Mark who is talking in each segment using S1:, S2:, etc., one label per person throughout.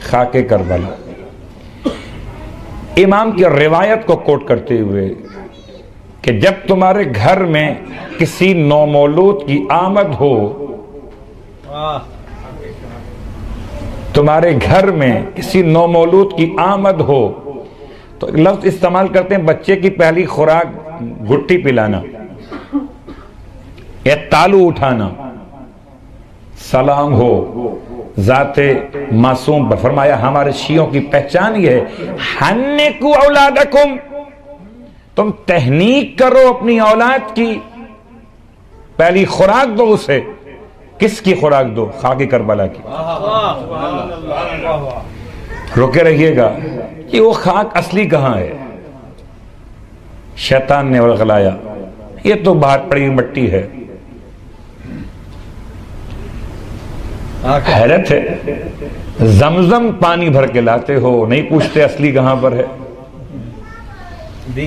S1: خاک کربلا، امام کی روایت کو کوٹ کرتے ہوئے کہ جب تمہارے گھر میں کسی نومولود کی آمد ہو، تمہارے گھر میں کسی نومولود کی آمد ہو، تو لفظ استعمال کرتے ہیں بچے کی پہلی خوراک گھٹی پلانا یا تالو اٹھانا، سلام ہو ذات معصوم پر۔ فرمایا ہمارے شیعوں کی پہچان یہ ہے، حنکو اولادکم، تم تہنیک کرو اپنی اولاد کی، پہلی خوراک دو اسے۔ کس کی خوراک دو؟ خاک کربلا کی۔ روکے رہیے گا کہ وہ خاک اصلی کہاں ہے؟ شیطان نے ورغلایا، یہ تو باہر پڑی مٹی ہے۔ حیرت ہے، زمزم پانی بھر کے لاتے ہو، نہیں پوچھتے اصلی کہاں پر ہے،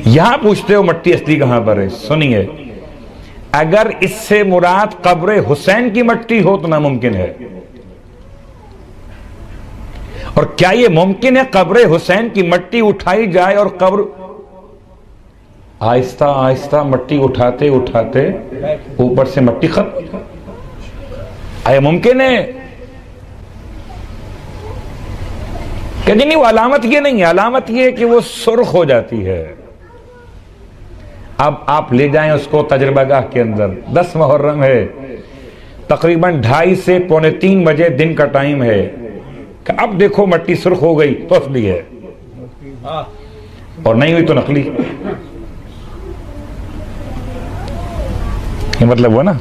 S1: یہاں پوچھتے ہو مٹی اصلی کہاں پر ہے۔ سنیے، اگر اس سے مراد قبر حسین کی مٹی ہو تو ناممکن ہے۔ اور کیا یہ ممکن ہے قبر حسین کی مٹی اٹھائی جائے اور قبر آہستہ آہستہ مٹی اٹھاتے اٹھاتے اوپر سے مٹی ختم؟ آیا ممکن ہے؟ کہ نہیں، وہ علامت یہ نہیں ہے، علامت یہ ہے کہ وہ سرخ ہو جاتی ہے۔ اب آپ لے جائیں اس کو تجربہ گاہ کے اندر، 10 محرم ہے، تقریباً 2:30 سے 2:45 بجے دن کا ٹائم ہے، کہ اب دیکھو مٹی سرخ ہو گئی تو اصلی ہے، اور نہیں ہوئی تو نقلی۔ یہ مطلب ہوا نا،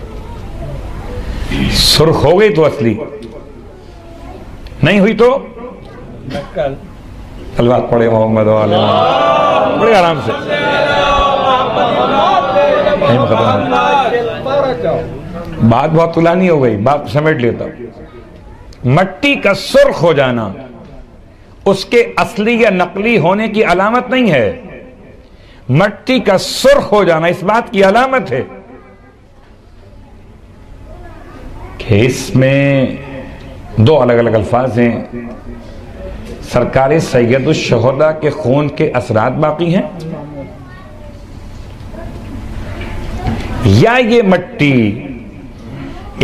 S1: سرخ ہو گئی تو اصلی، نہیں ہوئی تو الوات پڑھے محمد والے بڑے آرام سے۔ بات بہت طولانی ہو گئی، بات سمیٹ لیتا ہوں۔ مٹی کا سرخ ہو جانا اس کے اصلی یا نقلی ہونے کی علامت نہیں ہے، مٹی کا سرخ ہو جانا اس بات کی علامت ہے کہ اس میں 2 الگ الگ الفاظ ہیں، سرکار سید الشہداء کے خون کے اثرات باقی ہیں، یا یہ مٹی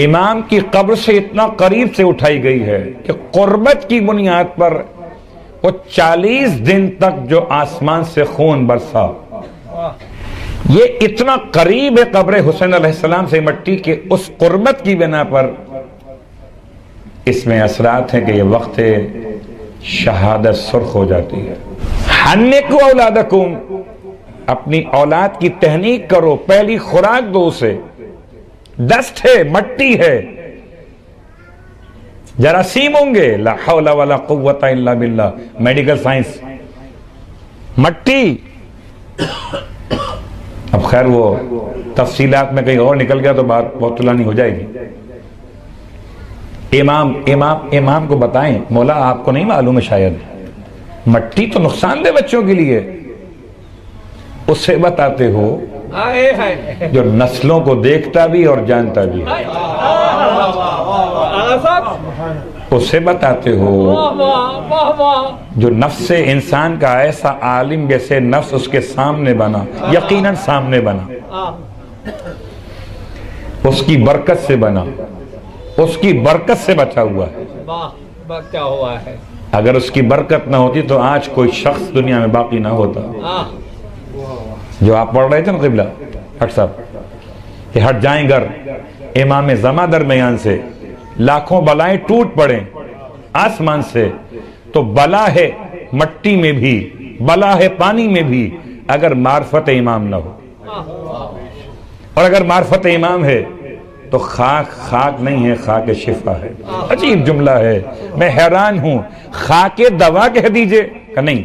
S1: امام کی قبر سے اتنا قریب سے اٹھائی گئی ہے کہ قربت کی بنیاد پر وہ 40 دن تک جو آسمان سے خون برسا، یہ اتنا قریب ہے قبر حسین علیہ السلام سے مٹی کے اس قربت کی بنا پر اس میں اثرات ہیں کہ یہ وقت شہادت سرخ ہو جاتی ہے۔ حنکو اولادکم، اپنی اولاد کی تہنیک کرو، پہلی خوراک دو اسے۔ ڈسٹ ہے، مٹی ہے، جراثیم ہوں گے، لا حول ولا قوت الا باللہ، میڈیکل سائنس، مٹی۔ اب خیر وہ تفصیلات میں کہیں اور نکل گیا تو بات بہت طولانی ہو جائے گی۔ امام کو بتائیں، مولا آپ کو نہیں معلوم ہے شاید، مٹی تو نقصان دہ بچوں کے لیے، اس سے بتاتے ہو جو نسلوں کو دیکھتا بھی اور جانتا بھی، اس سے بتاتے ہو جو نفس انسان کا ایسا عالم جیسے نفس اس کے سامنے بنا، یقیناً سامنے بنا، اس کی برکت سے بنا، اس کی برکت سے بچا ہوا ہے۔ اگر اس کی برکت نہ ہوتی تو آج کوئی شخص دنیا میں باقی نہ ہوتا۔ جو آپ پڑھ رہے تھے نا قبلہ ہٹ صاحب کہ ہٹ جائیں گر امام زمان درمیان سے، لاکھوں بلائیں ٹوٹ پڑیں آسمان سے، تو بلا ہے مٹی میں بھی، بلا ہے پانی میں بھی، اگر معرفت امام نہ ہو۔ اور اگر معرفت امام ہے تو خاک نہیں ہے، خاک شفا ہے۔ عجیب جملہ ہے، میں حیران ہوں۔ خاک دوا کہہ دیجئے کہ نہیں،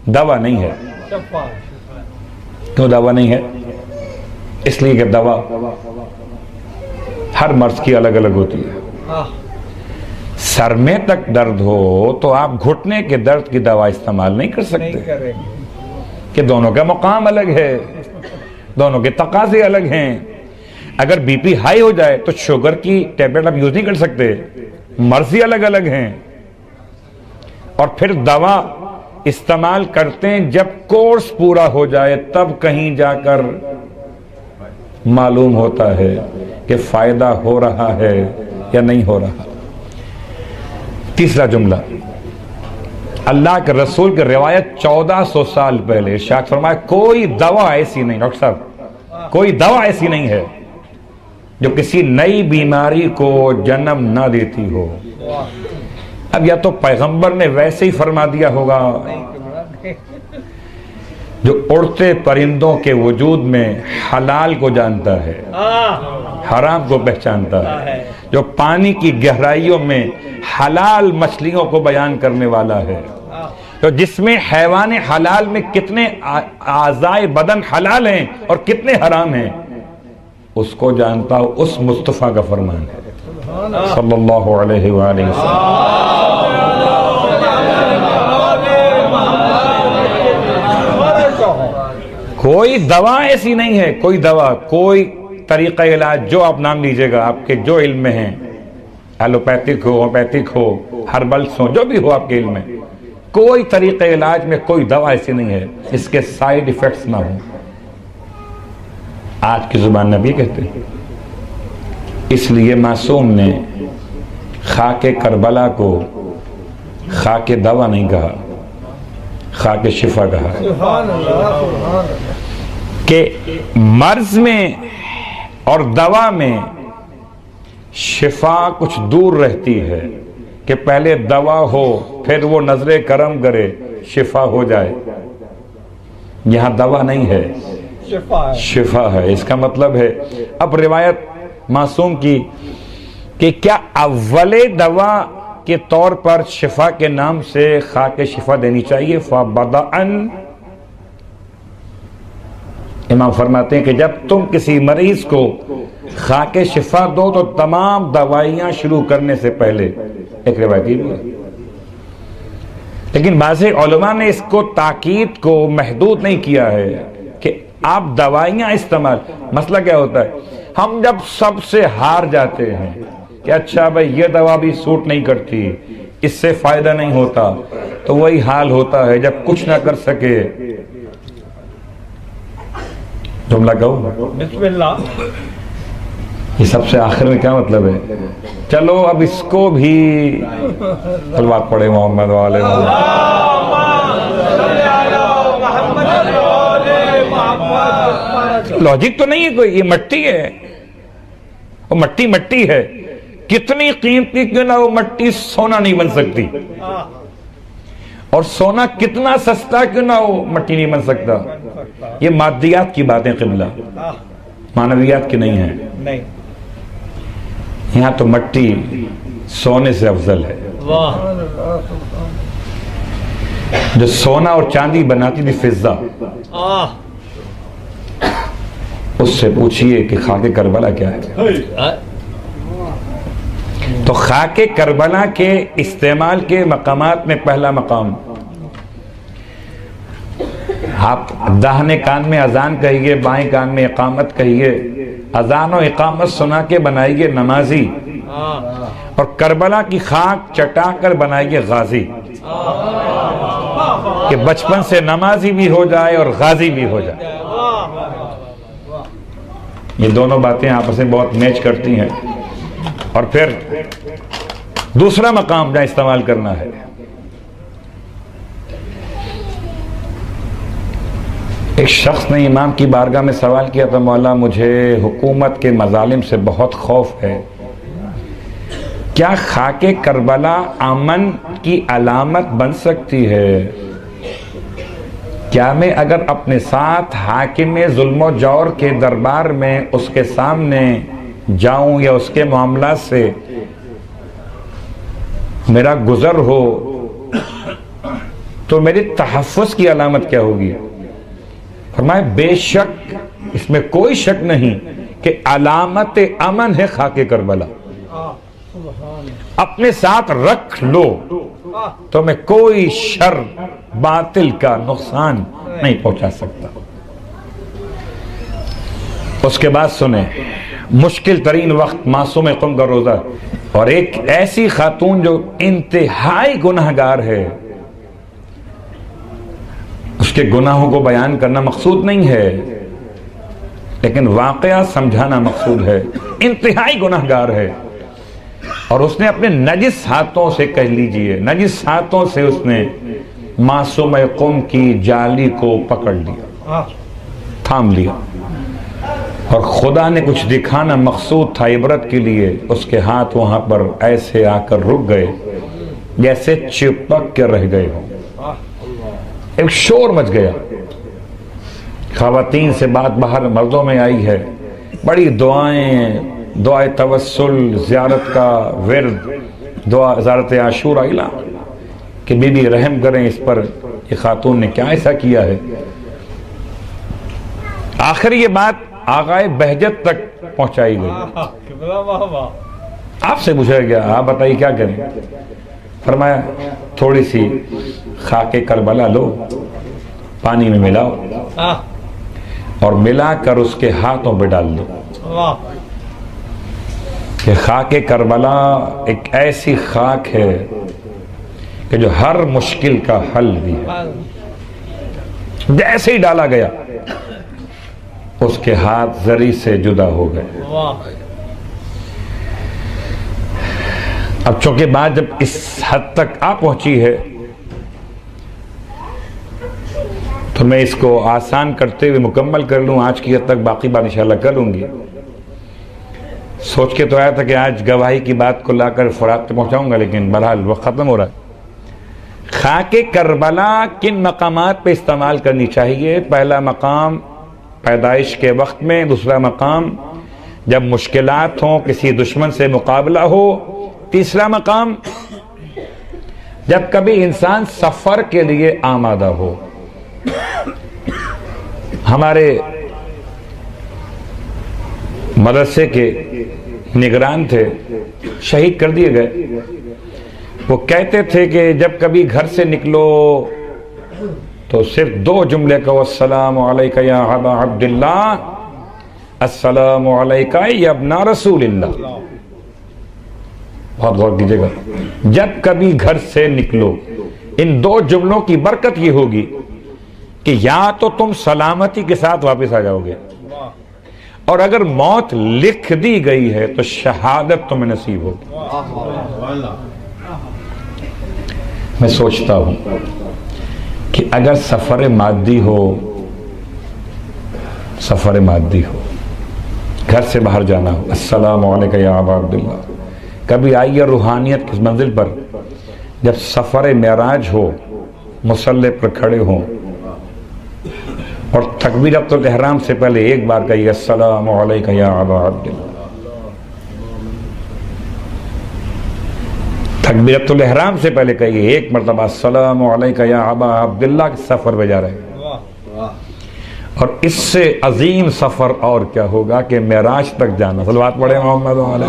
S1: دوا نہیں ہے۔ کیوں دوا نہیں ہے؟ اس لیے کہ دوا ہر مرض کی الگ الگ ہوتی ہے۔ سر میں تک درد ہو تو آپ گھٹنے کے درد کی دوا استعمال نہیں کر سکتے، کہ دونوں کا مقام الگ ہے، دونوں کے تقاضے الگ ہیں۔ اگر بی پی ہائی ہو جائے تو شوگر کی ٹیبلٹ آپ یوز نہیں کر سکتے، مرضی الگ الگ ہیں۔ اور پھر دوا استعمال کرتے ہیں جب کورس پورا ہو جائے، تب کہیں جا کر معلوم ہوتا ہے کہ فائدہ ہو رہا ہے یا نہیں ہو رہا۔ تیسرا جملہ، اللہ کے رسول کی روایت 1400 سال پہلے ارشاد فرمایا کوئی دوا ایسی نہیں، ڈاکٹر صاحب کوئی دوا ایسی نہیں ہے جو کسی نئی بیماری کو جنم نہ دیتی ہو۔ اب یا تو پیغمبر نے ویسے ہی فرما دیا ہوگا جو اڑتے پرندوں کے وجود میں حلال کو جانتا ہے، حرام کو پہچانتا ہے، جو پانی کی گہرائیوں میں حلال مچھلیوں کو بیان کرنے والا ہے، تو جس میں حیوان حلال میں کتنے اعضائے بدن حلال ہیں اور کتنے حرام ہیں اس کو جانتا ہو۔ اس مصطفیٰ کا فرمان ہے صلی اللہ علیہ وآلہ وسلم۔ کوئی دوا ایسی نہیں ہے، کوئی دوا، کوئی طریقہ علاج جو آپ نام لیجئے گا، آپ کے جو علم میں ہیں، ایلوپیتھک ہو، ہومیوپیتھک ہو، ہربلس ہو، جو بھی ہو آپ کے علم میں، کوئی طریقہ علاج میں کوئی دوا ایسی نہیں ہے اس کے سائیڈ ایفیکٹس نہ ہوں۔ آج کی زبان نبی کہتے ہیں، اس لیے معصوم نے خاک کربلا کو خاک دوا نہیں کہا، خاک شفا کہا، کہ مرض میں اور دوا میں شفا کچھ دور رہتی ہے، کہ پہلے دوا ہو پھر وہ نظر کرم کرے شفا ہو جائے۔ یہاں دوا نہیں ہے، شفا ہے۔ اس کا مطلب ہے اب روایت معصوم کی کہ کیا اول دوا کے طور پر شفا کے نام سے خاک شفا دینی چاہیے؟ فَبَدَأً، امام فرماتے ہیں کہ جب تم کسی مریض کو خاک شفا دو تو تمام دوائیاں شروع کرنے سے پہلے، ایک روایتی بھی ہے، لیکن بعض علماء نے اس کو تاکید کو محدود نہیں کیا ہے کہ آپ دوائیاں استعمال، مسئلہ کیا ہوتا ہے ہم جب سب سے ہار جاتے ہیں کہ اچھا بھائی یہ دوا بھی سوٹ نہیں کرتی، اس سے فائدہ نہیں ہوتا، تو وہی حال ہوتا ہے جب کچھ نہ کر سکے جملہ کہو
S2: بسم اللہ،
S1: یہ سب سے آخر میں کیا مطلب ہے؟ چلو اب اس کو بھی صلوات پڑھے محمد والے لاجک تو نہیں ہے کوئی، یہ مٹی ہے، وہ مٹی مٹی ہے، کتنی قیمتی کیوں نہ وہ مٹی سونا نہیں بن سکتی، اور سونا کتنا سستا کیوں نہ وہ مٹی نہیں بن سکتا۔ یہ مادیات کی باتیں قبلہ، معنویات کی نہیں ہیں۔ یہاں تو مٹی سونے سے افضل ہے۔ جو سونا اور چاندی بناتی تھی فضہ، اس سے پوچھئے کہ خاک کربلا کیا ہے؟ تو خاک کربلا کے استعمال کے مقامات میں پہلا مقام، آپ داہنے کان میں اذان کہیے، بائیں کان میں اقامت کہیے، اذان و اقامت سنا کے بنائیے نمازی، اور کربلا کی خاک چٹا کر بنائیے غازی، کہ بچپن سے نمازی بھی ہو جائے اور غازی بھی ہو جائے۔ یہ دونوں باتیں آپس میں بہت میچ کرتی ہیں۔ اور پھر دوسرا مقام جہاں استعمال کرنا ہے، ایک شخص نے امام کی بارگاہ میں سوال کیا تھا، مولا مجھے حکومت کے مظالم سے بہت خوف ہے، کیا خاک کربلا امن کی علامت بن سکتی ہے؟ کیا میں اگر اپنے ساتھ حاکم ظلم و جور کے دربار میں اس کے سامنے جاؤں یا اس کے معاملات سے میرا گزر ہو تو میری تحفظ کی علامت کیا ہوگی؟ فرمایا بے شک اس میں کوئی شک نہیں کہ علامت امن ہے خاک کربلا، اپنے ساتھ رکھ لو تو میں کوئی شر باطل کا نقصان نہیں پہنچا سکتا۔ اس کے بعد سنیں، مشکل ترین وقت معصوم قم کا روزہ، اور ایک ایسی خاتون جو انتہائی گناہگار ہے، اس کے گناہوں کو بیان کرنا مقصود نہیں ہے، لیکن واقعہ سمجھانا مقصود ہے۔ انتہائی گناہگار ہے، اور اس نے اپنے نجس ہاتھوں سے، کہہ لیجئے نجس ہاتھوں سے اس نے معصوم قوم کی جالی کو پکڑ لیا، تھام لیا، اور خدا نے کچھ دکھانا مقصود تھا عبرت کے لیے۔ اس کے ہاتھ وہاں پر ایسے آ کر رک گئے جیسے چپک کے رہ گئے ہوں۔ ایک شور مچ گیا، خواتین سے بات باہر مردوں میں آئی ہے، بڑی دعائیں، دعائے توسل، زیارت کا ورد، دعا زیارت عاشورہ اعلان کہ بی بی رحم کریں اس پر، یہ خاتون نے کیا ایسا کیا ہے۔ آخر یہ بات آغائے بہجت تک پہنچائی گئی۔ آپ سے پوچھا گیا آپ بتائیے کیا کریں؟ فرمایا تھوڑی سی خاک کربلا لو، پانی میں ملاؤ اور ملا کر اس کے ہاتھوں پہ ڈال دو۔ کہ خاک کربلا ایک ایسی خاک ہے کہ جو ہر مشکل کا حل بھی ہے۔ جیسے ہی ڈالا گیا اس کے ہاتھ زری سے جدا ہو گئے۔ اب چونکہ بات جب اس حد تک آ پہنچی ہے تو میں اس کو آسان کرتے ہوئے مکمل کر لوں، آج کی حد تک باقی بات انشاءاللہ کر لوں گی۔ سوچ کے تو آیا تھا کہ آج گواہی کی بات کو لا کر فرات پہ پہنچاؤں گا، لیکن بہرحال وقت ختم ہو رہا ہے۔ خاک کربلا کن مقامات پہ استعمال کرنی چاہیے؟ پہلا مقام پیدائش کے وقت میں، دوسرا مقام جب مشکلات ہوں، کسی دشمن سے مقابلہ ہو، تیسرا مقام جب کبھی انسان سفر کے لیے آمادہ ہو۔ ہمارے مدرسے کے نگران تھے، شہید کر دیے گئے، وہ کہتے تھے کہ جب کبھی گھر سے نکلو تو صرف دو جملے کو، السلام علیکہ یا ابا عبداللہ، السلام علیکہ یا ابن رسول اللہ۔ بہت غور کیجئے گا، جب کبھی گھر سے نکلو، ان دو جملوں کی برکت یہ ہوگی کہ یا تو تم سلامتی کے ساتھ واپس آ جاؤ گے، اور اگر موت لکھ دی گئی ہے تو شہادت تمہیں نصیب ہوگی۔ میں سوچتا ہوں کہ اگر سفر مادی ہو، گھر سے باہر جانا ہو، السلام علیکم یا ابا عبداللہ، کبھی آئیے روحانیت کی منزل پر جب سفر معراج ہو، مصلی پر کھڑے ہوں اور تکبیرۃ الاحرام سے پہلے ایک بار کہیے السلام علیکم یا ابا عبداللہ۔ تکبیرۃ الاحرام سے پہلے کہیے ایک مرتبہ السلام علیکم یا ابا عبداللہ، کے سفر پہ جا رہے ہیں۔ اور اس سے عظیم سفر اور کیا ہوگا کہ معراج تک جانا۔ صلوات پڑھیں محمد علیہ۔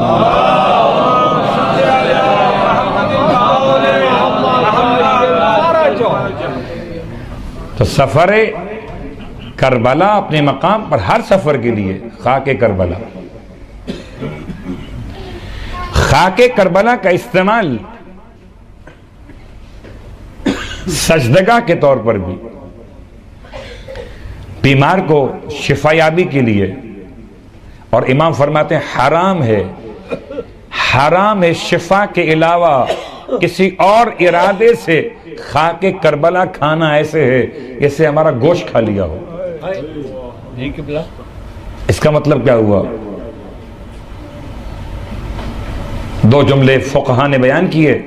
S1: تو سفر کربلا اپنے مقام پر، ہر سفر کے لیے خاک کربلا۔ خاک کربلا کا استعمال سجدگاہ کے طور پر بھی، بیمار کو شفا یابی کے لیے، اور امام فرماتے ہیں حرام ہے شفا کے علاوہ کسی اور ارادے سے خاک کربلا کھانا ایسے ہے جیسے ہمارا گوشت کھا لیا ہو۔ اس کا مطلب کیا ہوا؟ دو جملے فقہا نے بیان کیے،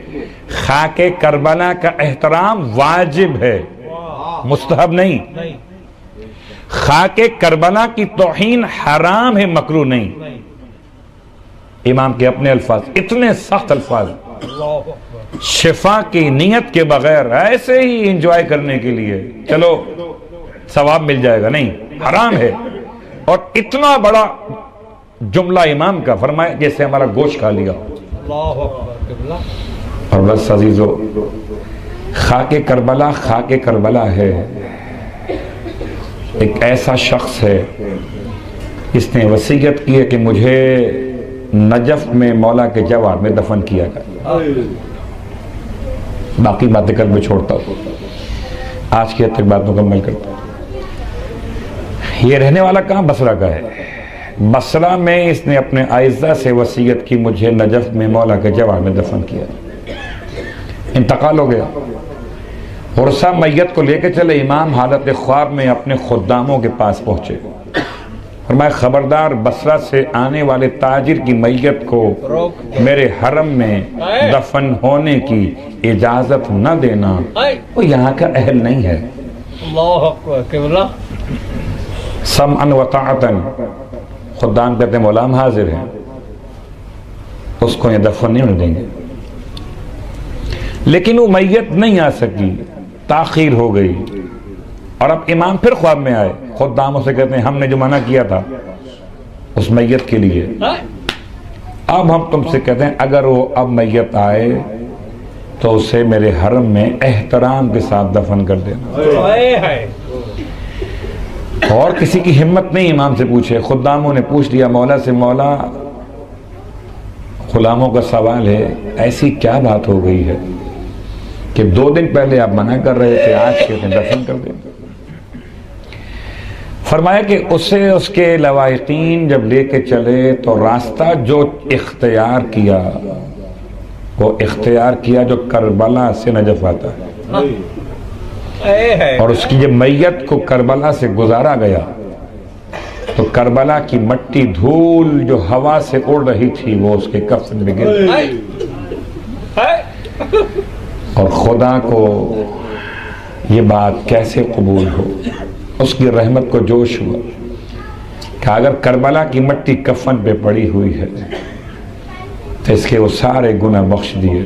S1: خاک کربلا کا احترام واجب ہے، مستحب نہیں۔ خاک کربلا کی توہین حرام ہے، مکروہ نہیں۔ امام کے اپنے الفاظ، اتنے سخت الفاظ، شفا کی نیت کے بغیر ایسے ہی انجوائے کرنے کے لیے چلو ثواب مل جائے گا، نہیں، حرام ہے۔ اور اتنا بڑا جملہ امام کا، فرمایا جیسے ہمارا گوشت کھا لیا۔ اور بس عزیزو، خاک کربلا ہے، ایک ایسا شخص ہے اس نے وصیت کی ہے کہ مجھے نجف میں مولا کے جوار میں دفن کیا گیا۔ باقی باتیں کر میں چھوڑتا ہوں۔ آج کی حد تک بات مکمل کرتا ہوں۔ یہ رہنے والا کہاں؟ بصرہ کا ہے۔ بصرہ میں اس نے اپنے اعزہ سے وصیت کی، مجھے نجف میں مولا کے جوار میں دفن کیا۔ انتقال ہو گیا، ورثہ میت کو لے کے چلے، امام حالت خواب میں اپنے خداموں کے پاس پہنچے، فرمایا خبردار بصرہ سے آنے والے تاجر کی میت کو میرے حرم میں دفن ہونے کی اجازت نہ دینا، وہ یہاں کا اہل نہیں ہے۔
S2: اللہ اکبر،
S1: سمعا و طاعتاً، خدام کہتے ہیں مولا ہم حاضر ہیں، اس کو یہ دفن نہیں ہونے دیں گے۔ لیکن وہ میت نہیں آ سکی، تاخیر ہو گئی، اور اب امام پھر خواب میں آئے، خداموں سے کہتے ہیں ہم نے جو منع کیا تھا اس میت کے لیے، اب ہم تم سے کہتے ہیں اگر وہ اب میت آئے تو اسے میرے حرم میں احترام کے ساتھ دفن کر دینا۔ اور کسی کی ہمت نہیں امام سے پوچھے، خداموں نے پوچھ لیا مولا سے، مولا غلاموں کا سوال ہے، ایسی کیا بات ہو گئی ہے کہ 2 دن پہلے آپ منع کر رہے تھے، آج کہتے ہیں دفن کر دیں؟ فرمایا کہ اسے اس کے لواحقین جب لے کے چلے تو راستہ جو اختیار کیا، وہ اختیار کیا جو کربلا سے نجف آتا ہے، اور اس کی جب میت کو کربلا سے گزارا گیا تو کربلا کی مٹی دھول جو ہوا سے اڑ رہی تھی وہ اس کے کفن میں گر گئی، اور خدا کو یہ بات کیسے قبول ہو، اس کی رحمت کو جوش ہوا کہ اگر کربلا کی مٹی کفن پہ پڑی ہوئی ہے تو اس کے وہ سارے گناہ بخش دیے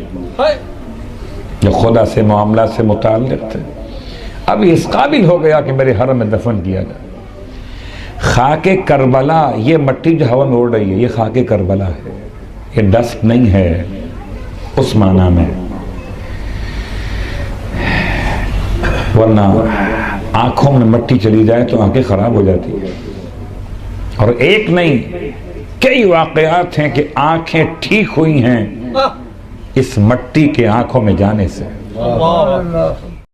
S1: جو خدا سے معاملہ سے متعلق تھے۔ اب اس قابل ہو گیا کہ میرے حرم میں دفن کیا جائے۔ خاک کربلا، یہ مٹی جو ہوا میں اڑ رہی ہے یہ خاک کربلا ہے، یہ ڈسٹ نہیں ہے اس معنی میں، ورنہ آنکھوں میں مٹی چلی جائے تو آنکھیں خراب ہو جاتی ہیں، اور ایک نہیں کئی واقعات ہیں کہ آنکھیں ٹھیک ہوئی ہیں اس مٹی کے آنکھوں میں جانے سے۔